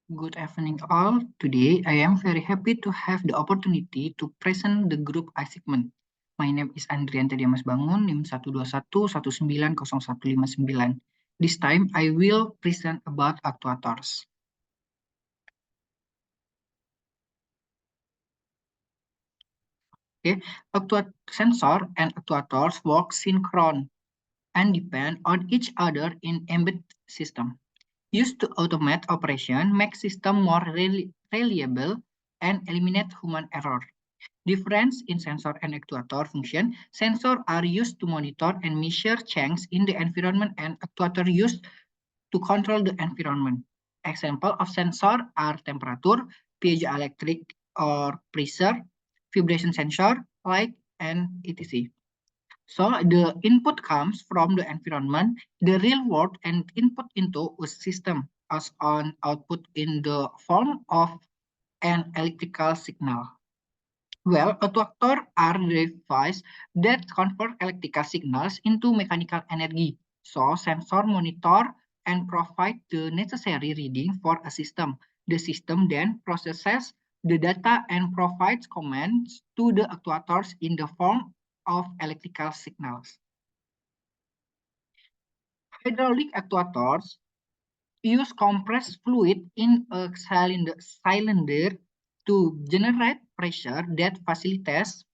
Good evening all. Today I am very happy to have the opportunity to present the group I segment. My name is Andrian Dimas Bangun, NIM 121190159. This time I will present about actuators. Okay, sensor and actuators work synchron and depend on each other in embedded system. Used to automate operation, make system more reliable, and eliminate human error. Difference in sensor and actuator function. Sensors are used to monitor and measure changes in the environment and actuator used to control the environment. Example of sensor are temperature, piezoelectric or pressure, vibration sensor, light, and etc. So the input comes from the environment, the real world, and input into a system as an output in the form of an electrical signal. Well, actuators are devices that convert electrical signals into mechanical energy. So sensor monitor and provide the necessary reading for a system. The system then processes the data and provides commands to the actuators in the form of electrical signals. Hydraulic actuators use compressed fluid in a cylinder to generate pressure that facilitates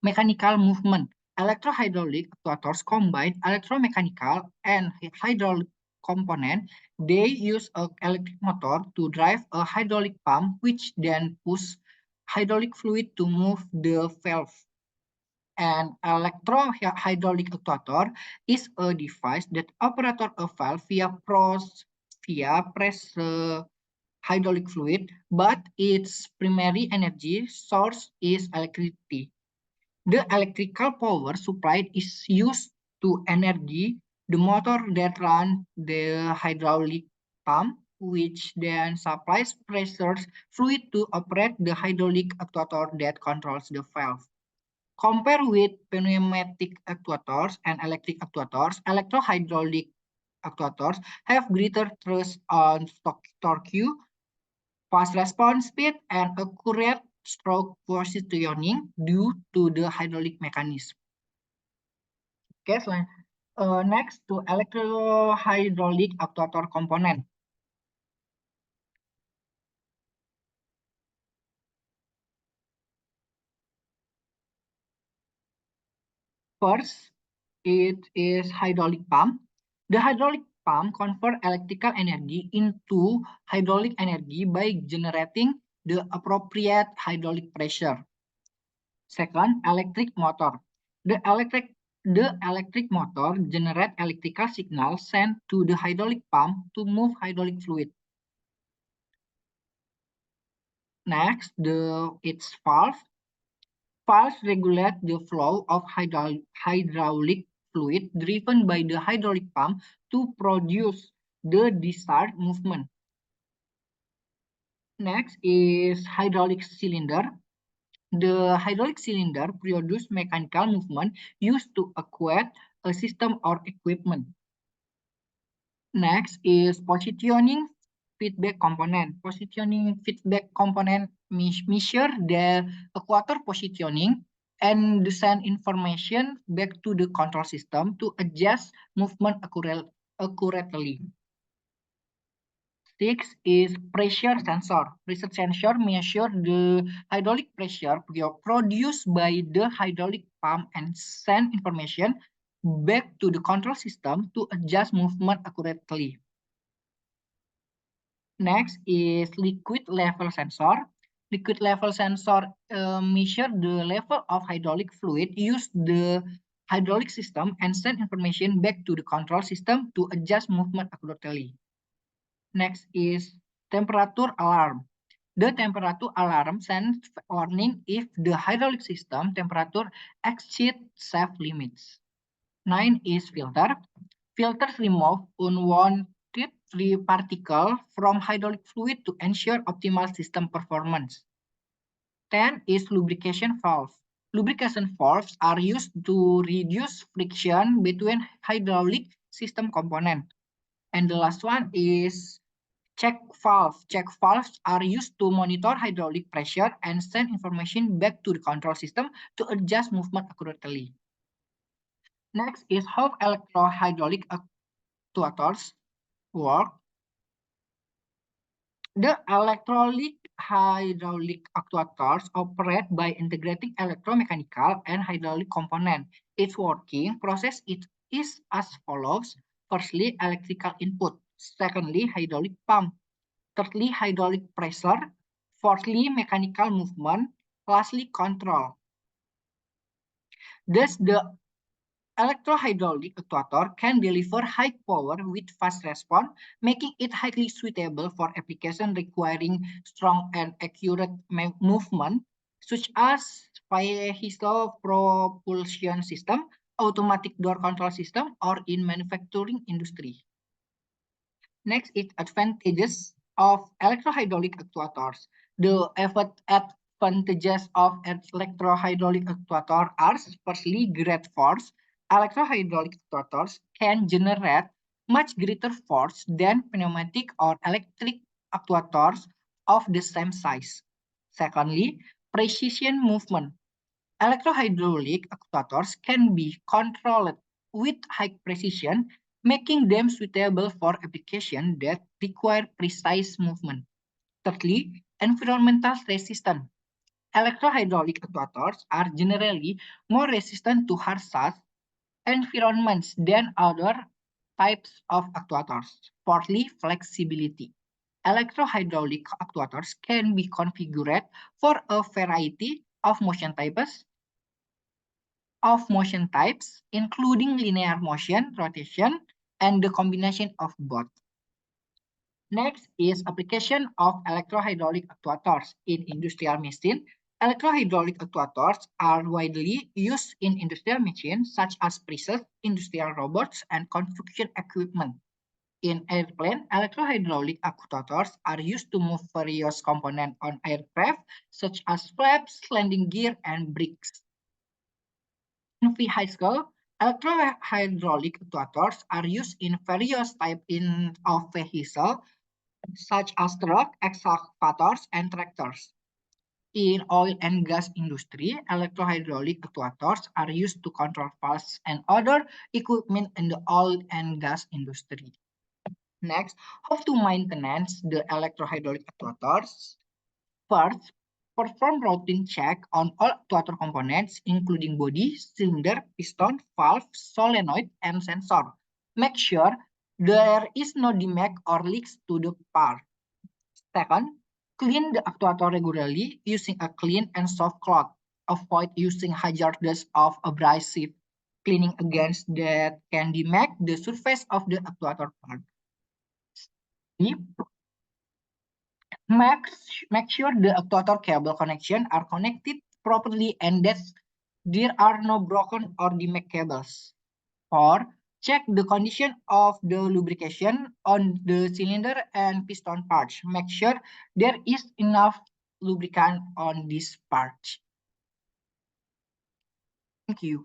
mechanical movement. Electrohydraulic actuators combine electromechanical and hydraulic component. They use an electric motor to drive a hydraulic pump, which then pushes hydraulic fluid to move the valve. An electrohydraulic actuator is a device that operates a valve via pressure hydraulic fluid, but its primary energy source is electricity. The electrical power supplied is used to energy the motor that runs the hydraulic pump, which then supplies pressure fluid to operate the hydraulic actuator that controls the valve. Compared with pneumatic actuators and electric actuators, electrohydraulic actuators have greater thrust on torque, fast response speed, and accurate stroke positioning due to the hydraulic mechanism. Okay, next to electrohydraulic actuator component. First, it is hydraulic pump. The hydraulic pump converts electrical energy into hydraulic energy by generating the appropriate hydraulic pressure. Second, electric motor. The electric motor generates electrical signals sent to the hydraulic pump to move hydraulic fluid. Next, its valve. Valves regulate the flow of hydraulic fluid driven by the hydraulic pump to produce the desired movement. Next is hydraulic cylinder. The hydraulic cylinder produces mechanical movement used to actuate a system or equipment. Next is positioning feedback component. Positioning feedback component measure the actuator positioning and send information back to the control system to adjust movement accurately. Six is pressure sensor. Pressure sensor measure the hydraulic pressure produced by the hydraulic pump and send information back to the control system to adjust movement accurately. Next is liquid level sensor. Liquid level sensor measure the level of hydraulic fluid used the hydraulic system and send information back to the control system to adjust movement accurately. Next is temperature alarm. The temperature alarm sends warning if the hydraulic system temperature exceeds safe limits. 9 is filter. Filters remove unwanted free particle from hydraulic fluid to ensure optimal system performance. 10 is lubrication valve. Lubrication valves are used to reduce friction between hydraulic system components. And the last one is Check valves. Check valves are used to monitor hydraulic pressure and send information back to the control system to adjust movement accurately. Next is how electrohydraulic actuators work. The hydraulic actuators operate by integrating electromechanical and hydraulic components. Its working process is as follows. Firstly, electrical input. Secondly, hydraulic pump. Thirdly, hydraulic pressure. Fourthly, mechanical movement. Lastly, control. Thus, the electrohydraulic actuator can deliver high power with fast response, making it highly suitable for applications requiring strong and accurate movement, such as vehicle propulsion system, automatic door control system, or in manufacturing industry. Next is advantages of electrohydraulic actuators. The advantages of electrohydraulic actuator are firstly great force. Electrohydraulic actuators can generate much greater force than pneumatic or electric actuators of the same size. Secondly, precision movement. Electrohydraulic actuators can be controlled with high precision, making them suitable for applications that require precise movement. Thirdly, environmental resistance. Electrohydraulic actuators are generally more resistant to harsh environments than other types of actuators. Fourthly, flexibility. Electrohydraulic actuators can be configured for a variety of motion types, including linear motion, rotation, and the combination of both. Next is application of electrohydraulic actuators in industrial machine. Electrohydraulic actuators are widely used in industrial machines such as presses, industrial robots, and construction equipment. In airplane, electrohydraulic actuators are used to move various components on aircraft, such as flaps, landing gear, and brakes. In vehicle, electrohydraulic actuators are used in various types of vehicles, such as trucks, excavators, and tractors. In oil and gas industry, electrohydraulic actuators are used to control valves and other equipment in the oil and gas industry. Next, how to maintenance the electrohydraulic actuators. First, perform routine check on all actuator components, including body, cylinder, piston, valve, solenoid, and sensor. Make sure there is no defect or leaks to the part. Second, clean the actuator regularly using a clean and soft cloth. Avoid using hazardous or abrasive cleaning against that can damage the surface of the actuator part. Make sure the actuator cable connection are connected properly and that there are no broken or damaged cables. Or check the condition of the lubrication on the cylinder and piston parts. Make sure there is enough lubricant on this part. Thank you.